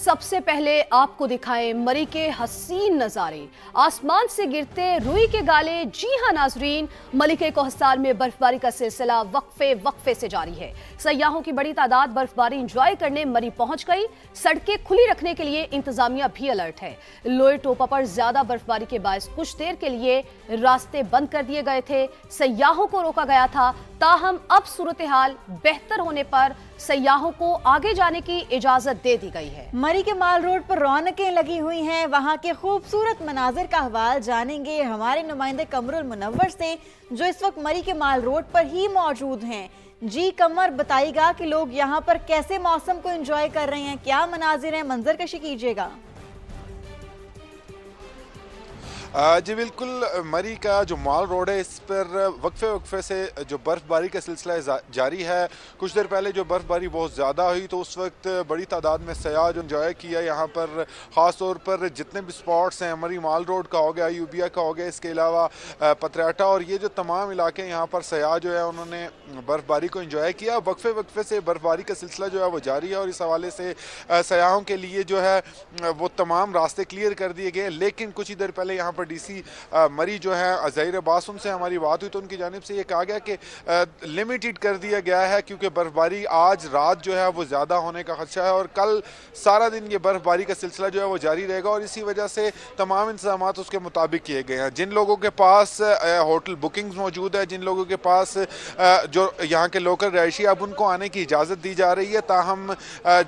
सबसे पहले आपको दिखाएं मरी के हसीन नजारे। आसमान से गिरते रुई के गाले। जी हां नाजरीन, मलिके कोहस्तार में बर्फबारी का सिलसिला वक्फे वक्फे से जारी है। सयाहों की बड़ी तादाद बर्फबारी एंजॉय करने मरी पहुंच गई। सड़कें खुली रखने के लिए इंतजामिया भी अलर्ट है। लोए टोपा पर ज्यादा बर्फबारी के बायस कुछ देर के लिए रास्ते बंद कर दिए गए थे। सयाहों को रोका गया था, ताहम अब सूरत हाल बेहतर होने पर सयाहों को आगे जाने की इजाजत दे दी गई है। मरी के माल रोड पर रौनकें लगी हुई हैं। वहां के खूबसूरत मनाजिर का अहवाल जानेंगे हमारे नुमाइंदे कमरुल मुनव्वर से, जो इस वक्त मरी के माल रोड पर ही मौजूद हैं। जी कमर, बताइएगा कि लोग यहाँ पर कैसे मौसम को एंजॉय कर रहे हैं, क्या मनाजिर हैं, मंजर कशी कीजिएगा। जी बिल्कुल, मरी का जो माल रोड है इस पर वक्फे वक्फे से जो बर्फ़बारी का सिलसिला जारी है। कुछ देर पहले जो बर्फ़बारी बहुत ज़्यादा हुई तो उस वक्त बड़ी तादाद में सयाह जो इंजॉय किया यहाँ पर। ख़ास तौर पर जितने भी स्पॉट्स हैं, मरी माल रोड का हो गया, यूबिया का हो गया, इसके अलावा पतराटा और ये जो तमाम इलाके यहाँ पर सयाह जो है उन्होंने बर्फ़बारी को इंजॉय किया। वक्फे वक्फे से बर्फ़बारी का सिलसिला जो है वो जारी है और इस हवाले से सयाहों के लिए जो है वो तमाम रास्ते क्लियर कर दिए गए। लेकिन कुछ ही देर पहले यहाँ डीसी मरी जो है ज़हीर अब्बास, उनसे हमारी बात हुई तो उनकी जानिब से ये कहा गया कि लिमिटेड कर दिया गया है क्योंकि बर्फबारी आज रात जो है वो ज़्यादा होने का खदशा है और कल सारा दिन ये बर्फबारी का सिलसिला जो है वो जारी रहेगा और इसी वजह से तमाम इंतजाम उसके मुताबिक किए गए हैं। जिन लोगों के पास होटल बुकिंग्स मौजूद है, जिन लोगों के पास जो यहाँ के लोकल रहायशी, अब उनको आने की इजाज़त दी जा रही है। ताहम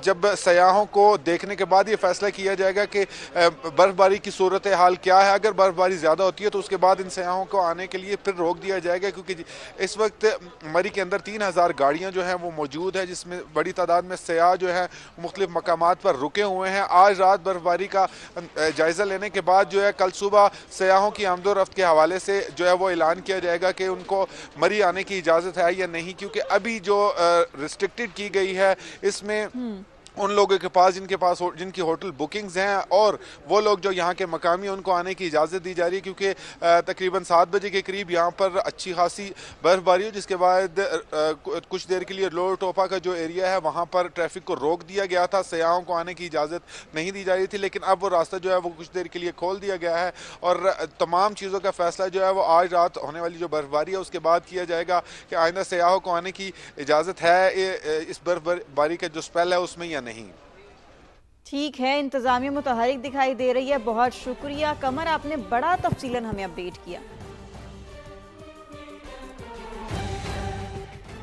जब सयाहों को देखने के बाद ये फैसला किया जाएगा कि बर्फबारी की सूरत हाल क्या है। अगर बर्फबारी ज़्यादा होती है तो उसके बाद इन सयाहों को आने के लिए फिर रोक दिया जाएगा क्योंकि इस वक्त मरी के अंदर 3000 गाड़ियाँ जो हैं वो मौजूद है, जिसमें बड़ी तादाद में सयाह जो है मुख्तलिफ मकामात पर रुके हुए हैं। आज रात बर्फबारी का जायज़ा लेने के बाद जो है कल सुबह सयाहों की आमदोरफ्त के हवाले से जो है वो ऐलान किया जाएगा कि उनको मरी आने की इजाज़त है या नहीं, क्योंकि अभी जो रिस्ट्रिक्टेड की गई है इसमें उन लोगों के पास जिनकी होटल बुकिंग्स हैं और वो लोग जो यहाँ के मकामी उनको आने की इजाज़त दी जा रही है क्योंकि तकरीबन 7 बजे के करीब यहाँ पर अच्छी खासी बर्फबारी हो, जिसके बाद कुछ देर के लिए लोअर टोपा का जो एरिया है वहाँ पर ट्रैफिक को रोक दिया गया था। सयाहों को आने की इजाज़त नहीं दी जा रही थी, लेकिन अब वो रास्ता जो है वो कुछ देर के लिए खोल दिया गया है और तमाम चीज़ों का फैसला जो है वो आज रात होने वाली जो बर्फबारी है उसके बाद किया जाएगा कि आइंदा सयाहों को आने की इजाज़त है इस बर्फबारी का जो स्पेल है उसमें या नहीं। ठीक है, इंतजामिया मुतहरिक दिखाई दे रही है। बहुत शुक्रिया कमर, आपने बड़ा तफसीलन हमें अपडेट किया।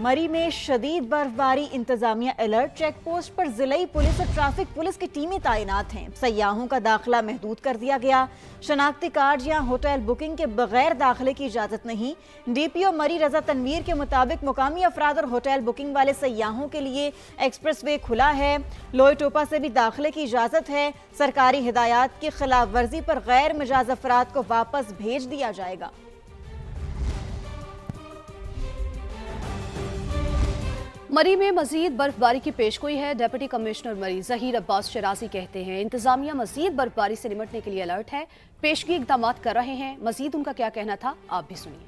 मरी में शदीद बर्फबारी, इंतजामिया अलर्ट। चेक पोस्ट पर जिलाई पुलिस और ट्रैफिक पुलिस की टीमें तैनात हैं। सयाहों का दाखिला महदूद कर दिया गया। शनाख्ती कार्ड या होटल बुकिंग के बगैर दाखिले की इजाजत नहीं। डीपीओ मरी रजा तनवीर के मुताबिक मुकामी अफराद और होटल बुकिंग वाले सयाहों के लिए एक्सप्रेस वे खुला है। लोए टोपा से भी दाखिले की इजाजत है। सरकारी हिदायत की खिलाफ वर्जी पर गैर मिजाज अफराद को वापस भेज दिया जाएगा। मरी में मजीद बर्फबारी की पेशगोई है। डिप्टी कमिश्नर मरी ज़हीर अब्बास शराजी कहते हैं इंतजामिया मजीद बर्फबारी से निपटने के लिए अलर्ट है, पेशगी इकदाम कर रहे हैं। मजीद उनका क्या कहना था, आप भी सुनिए।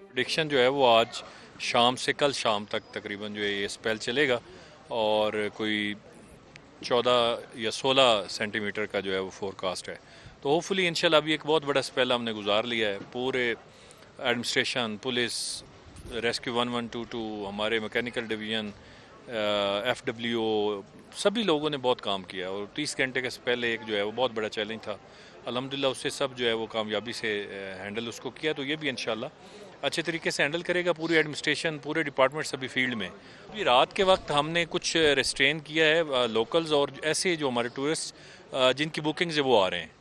प्रेडिक्शन जो है वो आज शाम से कल शाम तक तकरीबन जो है ये स्पेल चलेगा और कोई 14 या 16 सेंटीमीटर का जो है वो फोरकास्ट है। तो होपफुली इंशाल्लाह अभी एक बहुत बड़ा स्पेल हमने गुजार लिया है। पूरे एडमिनिस्ट्रेशन, पुलिस, रेस्क्यू 1122, हमारे मैकेनिकल डिवीज़न, FWO, सभी लोगों ने बहुत काम किया और 30 घंटे के पहले एक जो है वो बहुत बड़ा चैलेंज था। अल्हम्दुलिल्लाह उससे सब जो है वो कामयाबी से हैंडल उसको किया, तो ये भी इंशाल्लाह अच्छे तरीके से हैंडल करेगा पूरी एडमिनिस्ट्रेशन, पूरे डिपार्टमेंट सभी फील्ड में। अभी रात के वक्त हमने कुछ रेस्ट्रेन किया है लोकल्स और ऐसे जो हमारे टूरिस्ट जिनकी बुकिंग्स है वो आ रहे हैं।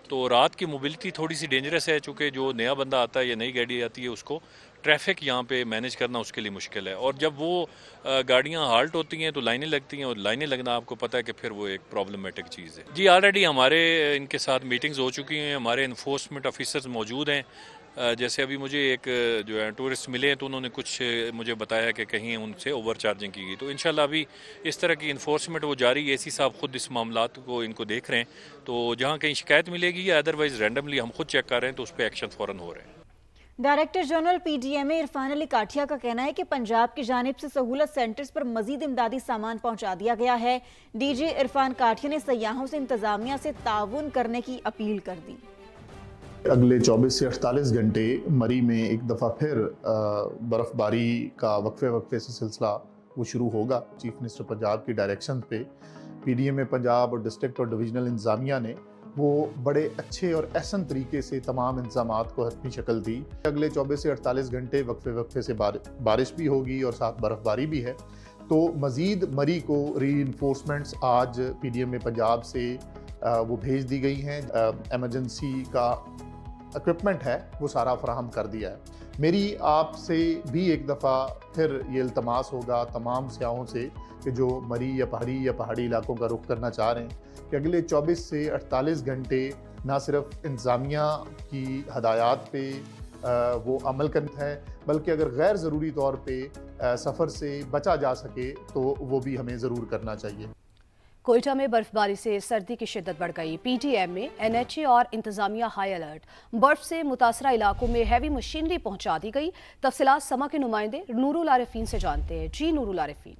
तो रात की मोबिलिटी थोड़ी सी डेंजरस है, चूँकि जो नया बंदा आता है या नई गाड़ी आती है उसको ट्रैफिक यहाँ पे मैनेज करना उसके लिए मुश्किल है और जब वो गाड़ियाँ हाल्ट होती हैं तो लाइनें लगती हैं और लाइनें लगना आपको पता है कि फिर वो एक प्रॉब्लमेटिक चीज़ है। जी ऑलरेडी हमारे इनके साथ मीटिंग्स हो चुकी हैं, हमारे इन्फोर्समेंट ऑफिसर्स मौजूद हैं। जैसे अभी मुझे एक जो है टूरिस्ट मिले हैं तो उन्होंने कुछ मुझे बताया कि कहीं उनसे ओवर चार्जिंग की गई, तो इंशाल्लाह अभी इस तरह की इन्फोर्समेंट वो जारी है। एसी साहब खुद इस मामलात को इनको देख रहे हैं, तो जहाँ कहीं शिकायत मिलेगी या अदरवाइज़ रैंडमली हम खुद चेक कर रहे हैं तो उस पर एक्शन फ़ौरन हो रहे हैं। Director general PDMA Irfan Ali Kathia का कहना है कि पंजाब की जानिब से सहूलत सेंटर्स पर मजीद इमदादी सामान पहुंचा दिया गया है। डीजी इरफान काठिया ने सयाहों से इंतजामिया से ताउन करने की अपील कर दी। अगले 24 से 48 घंटे मरी में एक दफ़ा फिर बर्फ़बारी का वक्फे से सिलसिला वो शुरू होगा। चीफ मिनिस्टर पंजाब की डायरेक्शन पे पीडीएमए पंजाब और डिस्ट्रिक्ट और डिवीजनल इंतजामिया ने वो बड़े अच्छे और एहसन तरीके से तमाम इंतजामात को हतमी शक्ल दी। अगले 24 से 48 घंटे वक्फे से बारिश भी होगी और साथ बर्फ़बारी भी है, तो मज़ीद मरी को रीइंफोर्समेंट्स आज पीडीएमए पंजाब से वो भेज दी गई हैं। एमरजेंसी का इक्विपमेंट है वो सारा फराहम कर दिया है। मेरी आपसे भी एक दफ़ा फिर ये इल्तमास होगा तमाम सियाहों से कि जो मरी या पहाड़ी इलाकों का रुख करना चाह रहे हैं कि अगले 24 से 48 घंटे ना सिर्फ इंतज़ामिया की हदायत पे वो अमल करना है, बल्कि अगर गैर ज़रूरी तौर पे सफ़र से बचा जा सके तो वो भी हमें ज़रूर करना चाहिए। कोयटा में बर्फबारी से सर्दी की शिद्दत बढ़ गई। पीटीएम में एनएचए और इंतजामिया हाई अलर्ट। बर्फ से मुतासरा इलाकों में हैवी मशीनरी पहुंचा दी गई। तफसीलात समा के नुमाइंदे नूरुल आरिफीन से जानते हैं। जी नूरुल आरिफीन।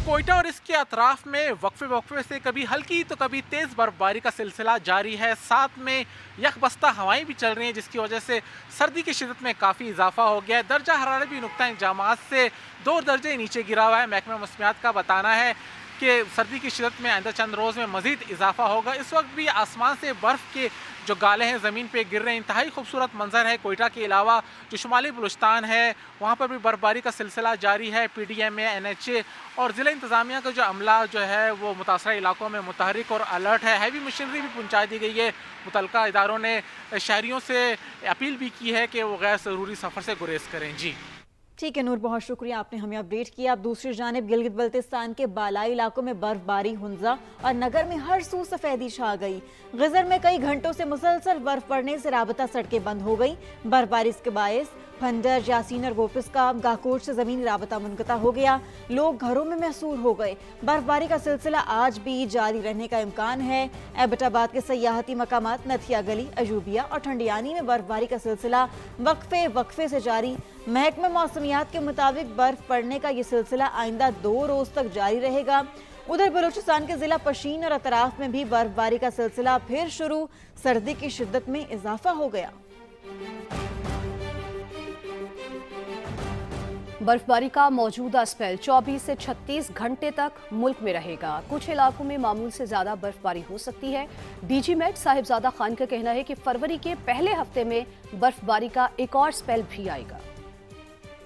कोयटा और इसके अतराफ में वक्फे से कभी हल्की तो कभी तेज बर्फबारी का सिलसिला जारी है। साथ में यकबस्ता हवाएं भी चल रही हैं, जिसकी वजह से सर्दी की शिद्दत में काफ़ी इजाफा हो गया है। दर्जा हरारत भी नुक्ता इंजामात से 2 दर्जे नीचे गिरा हुआ है। महकमा मौसमियात का बताना है कि सर्दी की शिद्दत में आइंदा चंद रोज़ में मज़ीद इजाफा होगा। इस वक्त भी आसमान से बर्फ़ के जो गाले हैं ज़मीन पे गिर रहे हैं। इंतहाई खूबसूरत मंजर है। कोयटा के अलावा जो शुमाली बलूचिस्तान है वहाँ पर भी बर्फबारी का सिलसिला जारी है। पीडीएमए, एनएचए और ज़िला इंतज़ामिया का जो अमला जो है वो मुतासरा इलाकों में मुतहरिक और अलर्ट है। हैवी मशीनरी भी पहुँचा दी गई है। मुतल्लिका इदारों ने शहरियों से अपील भी की है कि वो गैर ज़रूरी सफ़र से गुरेज करें। जी ठीक है नूर, बहुत शुक्रिया, आपने हमें अपडेट किया। अब दूसरी जानिब गिलगित बल्तिस्तान के बालाई इलाकों में बर्फबारी, हुंजा और नगर में हर सू सफेदी छा गई। गजर में कई घंटों से मुसलसल बर्फ पड़ने से राबता सड़कें बंद हो गई। बर्फबारी के बायस फंडर, यासीन और गोपिस का गाकोट से जमीनी राबता मुनक़ता हो गया। लोग घरों में महसूर हो गए। बर्फबारी का सिलसिला आज भी जारी रहने का इम्कान है। एबटाबाद के सयाहती मकामात नथिया गली, अजूबिया और ठंडियानी में बर्फबारी का सिलसिला वक्फे से जारी। महकमा मौसमियात के मुताबिक बर्फ पड़ने का ये सिलसिला आइंदा 2 रोज तक जारी रहेगा। उधर बलूचिस्तान के जिला पशीन और अतराफ में भी बर्फबारी का सिलसिला फिर शुरू। सर्दी की शिद्दत में इजाफा हो गया। बर्फबारी का मौजूदा स्पेल 24 से 36 घंटे तक मुल्क में रहेगा। कुछ इलाकों में मामूल से ज्यादा बर्फबारी हो सकती है। डीजी मेट साहिबजादा खान का कहना है कि फरवरी के पहले हफ्ते में बर्फबारी का एक और स्पेल भी आएगा।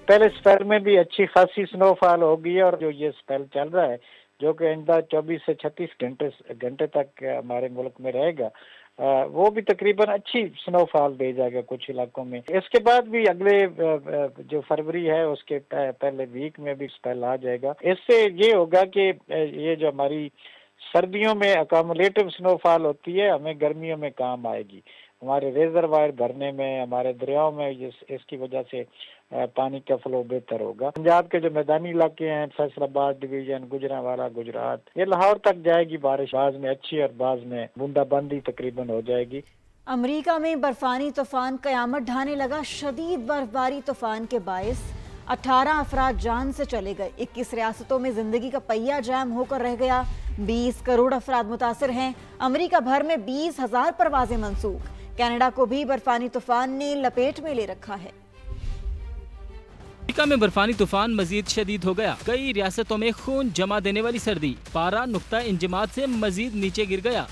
पहले स्पेल में भी अच्छी खासी स्नोफॉल होगी और जो ये स्पेल चल रहा है जो कि आइंदा 24 से 36 घंटे तक हमारे मुल्क में रहेगा, वो भी तकरीबन अच्छी स्नोफॉल दे जाएगा कुछ इलाकों में। इसके बाद भी अगले जो फरवरी है उसके पहले वीक में भी स्पेल आ जाएगा। इससे ये होगा कि ये जो हमारी सर्दियों में अकोमोलेटिव स्नोफॉल होती है हमें गर्मियों में काम आएगी। हमारे रिजर्वायर भरने में, हमारे दरियाओं में इसकी वजह से पानी का फ्लो बेहतर होगा। पंजाब के जो मैदानी इलाके हैं, फैसलाबाद डिवीजन, गुजरांवाला, गुजरात, ये लाहौर तक जाएगी बारिश। बाज में अच्छी और बाज में बूंदाबांदी तकरीबन हो जाएगी। अमेरिका में बर्फानी तूफान कयामत ढाने लगा। शदीद बर्फबारी तूफान के बायस 18 अफराद जान से चले गए। 21 रियासतों में जिंदगी का पहिया जाम होकर रह गया। 20 करोड़ अफराद मुतासर हैं। अमेरिका भर में 20,000 परवाजें मंसूख। कनाडा को भी बर्फानी तूफान ने लपेट में ले रखा है। अमेरिका में बर्फानी तूफान मजीद शदीद हो गया। कई रियासतों में खून जमा देने वाली सर्दी। पारा नुक्ता इंजमात से मजीद नीचे गिर गया।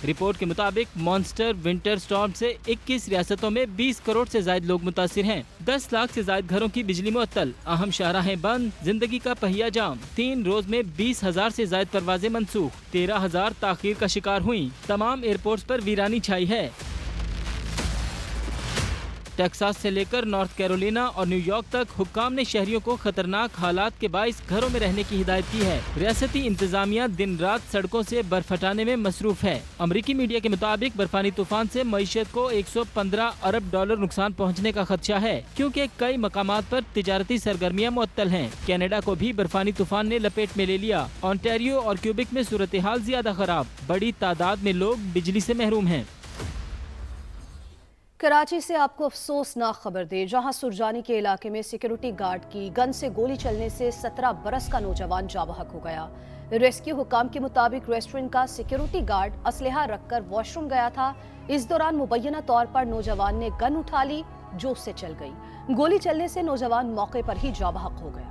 रिपोर्ट के मुताबिक मॉन्स्टर विंटर स्टॉर्म से 21 रियासतों में 20 करोड़ से ज्यादा लोग मुतासिर हैं। 10 लाख से ज्यादा घरों की बिजली मुअत्तल। अहम शाहराहें बंद। जिंदगी का पहिया जाम। 3 रोज में 20,000 से ज्यादा परवाजें मनसूख। 13,000 ताखीर का शिकार हुई। तमाम एयरपोर्ट्स पर वीरानी छाई है। टेक्सास से लेकर नॉर्थ कैरोलिना और न्यूयॉर्क तक हुक्काम ने शहरियों को खतरनाक हालात के बाइस घरों में रहने की हिदायत की है। रियासती इंतजामिया दिन रात सड़कों से बर्फ हटाने में मसरूफ है। अमरीकी मीडिया के मुताबिक बर्फानी तूफान से मईशत को 115 अरब डॉलर नुकसान पहुँचने का खदशा है, क्योंकि कई मकामात पर तिजारती सरगर्मियाँ मुअत्तल हैं। कनाडा को भी बर्फानी तूफान ने लपेट में ले लिया। ऑन्टेरियो और क्यूबिक में सूरत हाल ज्यादा खराब, बड़ी तादाद में लोग बिजली से महरूम हैं। कराची से आपको अफसोसनाक खबर दे, जहां सुरजानी के इलाके में सिक्योरिटी गार्ड की गन से गोली चलने से 17 बरस का नौजवान जाबहक हो गया। रेस्क्यू हुकाम के मुताबिक रेस्टोरेंट का सिक्योरिटी गार्ड असलहा रखकर वॉशरूम गया था। इस दौरान मुबैना तौर पर नौजवान ने गन उठा ली, जो उससे चल गई। गोली चलने से नौजवान मौके पर ही जाबहक हो गया।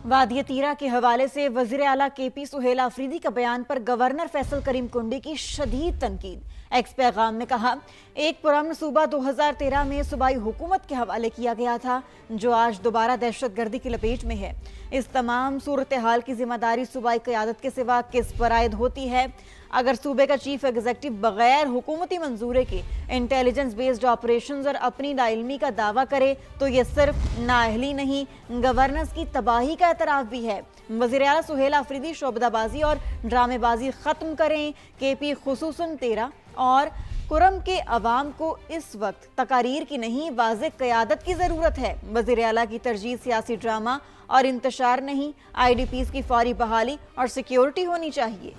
वादिया तीरा के हवाले से वज़ीर आला KP सुहेल आफरीदी का बयान पर गवर्नर फैसल करीम कुंडी की शदीद तनकीद। एक्स पैगाम में कहा, एक पुराना सूबा 2013 में सूबाई हुकूमत के हवाले किया गया था, जो आज दोबारा दहशतगर्दी की लपेट में है। इस तमाम सूरत हाल की जिम्मेदारी सूबाई क़यादत के सिवा किस पर आयद होती है? अगर सूबे का चीफ एग्जीक्यूटिव बगैर हुकूमती मंजूरे के इंटेलिजेंस बेस्ड ऑपरेशंस और अपनी नाइल्मी का दावा करे तो ये सिर्फ नाअहली नहीं, गवर्नेंस की तबाही का एतराफ़ भी है। वज़ीर आला सुहेल आफरीदी शोबदाबाजी और ड्रामेबाजी ख़त्म करें। KP खुसूसन 13 और कुरम के अवाम को इस वक्त तकारीर की नहीं, वाज़ेह क़यादत की ज़रूरत है। वज़ीर आला की तरजीह सियासी ड्रामा और इंतशार नहीं, IDPs की फौरी बहाली और सिक्योरिटी होनी चाहिए।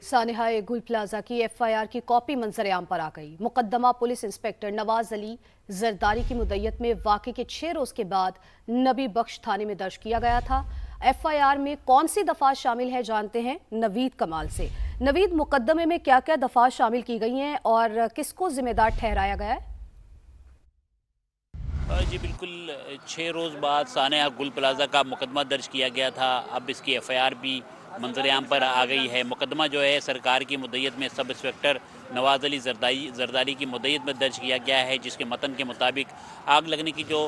सानिहा गुल प्लाजा की FIR की कॉपी मंजर आम पर आ गई। मुकदमा पुलिस इंस्पेक्टर नवाज अली जरदारी की मुद्दत में वाक़े के 6 रोज के बाद नबी बख्श थाने में दर्ज किया गया था। FIR में कौन सी दफात शामिल है, जानते हैं नवीद कमाल से। नवीद, मुकदमे में क्या क्या दफात शामिल की गई हैं और किसको जिम्मेदार ठहराया गया है? जी बिल्कुल, 6 रोज़ बाद सानिहा गुल प्लाजा का मुकदमा दर्ज किया गया था। अब इसकी FIR भी मंजर आम पर आ गई है। मुकदमा जो है सरकार की मुद्दत में सब इंस्पेक्टर नवाज अली जरदारी की मुद्दत में दर्ज किया गया है, जिसके मतन के मुताबिक आग लगने की जो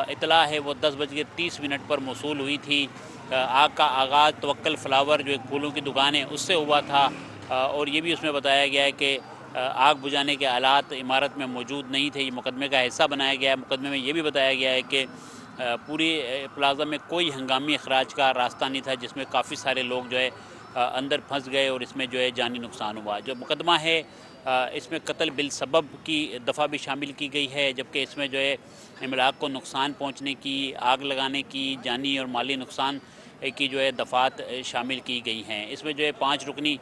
इतला है वो 10:30 पर मौसूल हुई थी। आग का आगाज़ तवक्कल फ्लावर जो एक फूलों की दुकान है उससे हुआ था, और ये भी उसमें बताया गया है कि आग बुझाने के आलात इमारत में मौजूद नहीं थे। ये मुकदमे का हिस्सा बनाया गया है। मुकदमे में ये भी बताया गया है कि पूरी प्लाजा में कोई हंगामी अखराज का रास्ता नहीं था, जिसमें काफ़ी सारे लोग जो है अंदर फंस गए और इसमें जो है जानी नुकसान हुआ। जो मुकदमा है इसमें कत्ल बिल सबब की दफ़ा भी शामिल की गई है, जबकि इसमें जो है इमलाक को नुकसान पहुंचने की, आग लगाने की, जानी और माली नुकसान की जो है दफ़ात शामिल की गई हैं। इसमें जो है 5 रुकनी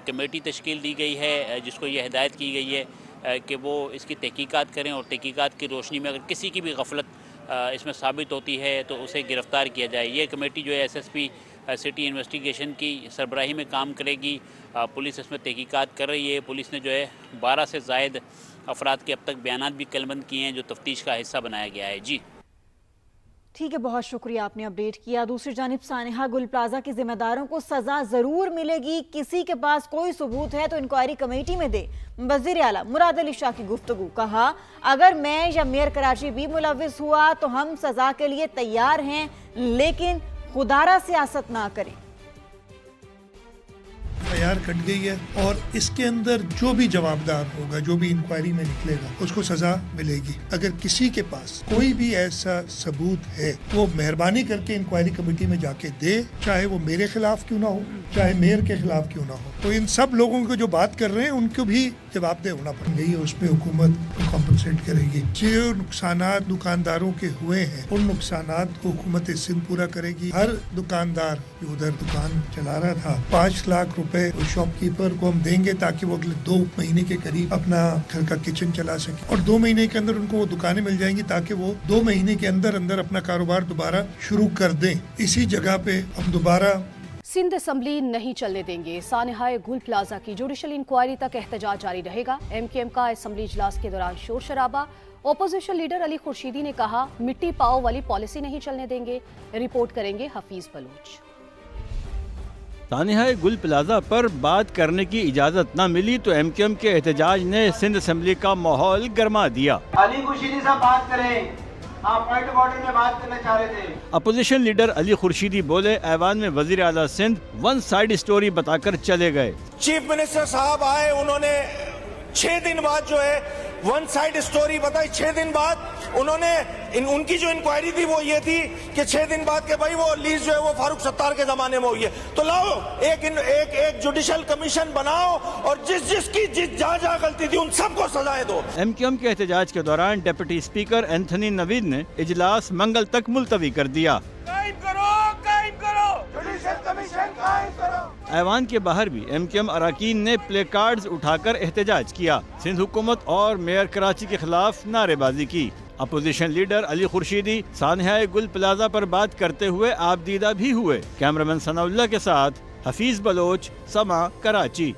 कमेटी तश्कील दी गई है, जिसको ये हिदायत की गई है कि वो इसकी तहकीकात करें और तहकीकात की रोशनी में अगर किसी की भी गफलत इसमें साबित होती है तो उसे गिरफ़्तार किया जाए। ये कमेटी जो है SSP सिटी इन्वेस्टिगेशन की सरबराही में काम करेगी। पुलिस इसमें तहकीकात कर रही है। पुलिस ने जो है 12 से ज़ायद अफराद के अब तक बयानात भी कलमबंद किए हैं, जो तफ्तीश का हिस्सा बनाया गया है। जी ठीक है, बहुत शुक्रिया, आपने अपडेट किया। दूसरी जानिब सानिहा गुल प्लाजा के जिम्मेदारों को सजा जरूर मिलेगी। किसी के पास कोई सबूत है तो इंक्वायरी कमेटी में दे। वज़ीर आला मुराद अली शाह की गुफ्तगू, कहा, अगर मैं या मेयर कराची भी मुलविस हुआ तो हम सजा के लिए तैयार हैं, लेकिन खुदारा सियासत ना करें। FIR कट गई है और इसके अंदर जो भी जवाबदार होगा, जो भी इंक्वायरी में निकलेगा, उसको सजा मिलेगी। अगर किसी के पास कोई भी ऐसा सबूत है वो मेहरबानी करके इंक्वायरी कमेटी में जाके दे, चाहे वो मेरे खिलाफ क्यों ना हो, चाहे मेयर के खिलाफ क्यों ना हो। तो इन सब लोगों को जो बात कर रहे हैं उनको भी जवाबदेह होना पड़ेगा। उस पर हुकूमत कॉम्पनसेट करेगी। जो नुकसान दुकानदारों के हुए हैं उन नुकसान को हुकूमत सिंध पूरा करेगी। हर दुकानदार जो उधर दुकान चला रहा था, 5 लाख रुपए उस शॉपकीपर को हम देंगे ताकि वो अगले 2 महीने के करीब अपना घर का किचन चला सके, और 2 महीने के अंदर उनको वो दुकानें मिल जाएंगी ताकि वो 2 महीने के अंदर अंदर अपना कारोबार दोबारा शुरू कर दें। इसी जगह पे हम दोबारा सिंध असम्बली नहीं चलने देंगे। सानिहा गुल प्लाजा की जुडिशल इंक्वायरी तक एहतजाज जारी रहेगा। MKM का असम्बली इजलास के दौरान शोर शराबा। ओपोजिशन लीडर अली खुर्शीदी ने कहा, मिट्टी पाओ वाली पॉलिसी नहीं चलने देंगे। रिपोर्ट करेंगे हफीज बलूच। सानिहा गुल प्लाजा पर बात करने की इजाजत न मिली तो MKM के एहतजाज ने सिंध असम्बली का माहौल गरमा दिया। अली खुर्शीदी साहब बात करें, आप पॉइंट ऑफ ऑर्डर में बात करना चाह रहे थे। अपोजिशन लीडर अली खुर्शीदी बोले, ऐवान में वजीर आला सिंध वन साइड स्टोरी बताकर चले गए। चीफ मिनिस्टर साहब आए, उन्होंने 6 दिन बाद जो है वन साइड स्टोरी बताई। 6 दिन बाद उन्होंने उनकी जो इंक्वायरी थी वो ये थी कि 6 दिन बाद के भाई वो लीज जो है वो फारूक सत्तार के जमाने में हुई है। तो लाओ एक जुडिशल कमीशन बनाओ और जिसकी जहाँ गलती थी उन सबको सजाएं दो। MQM के एहतजाज के दौरान डिप्टी स्पीकर एंथनी नवीद ने इजलास मंगल तक मुलतवी कर दिया। ऐवान के बाहर भी MQM अरकान ने प्ले कार्ड्स उठाकर एहतजाज किया। सिंध हुकूमत और मेयर कराची के खिलाफ नारेबाजी की। अपोजिशन लीडर अली खुर्शीदी सानहाए गुल प्लाजा पर बात करते हुए आप दीदा भी हुए। कैमरामैन सनाउल्लाह के साथ हफीज बलोच, समा, कराची।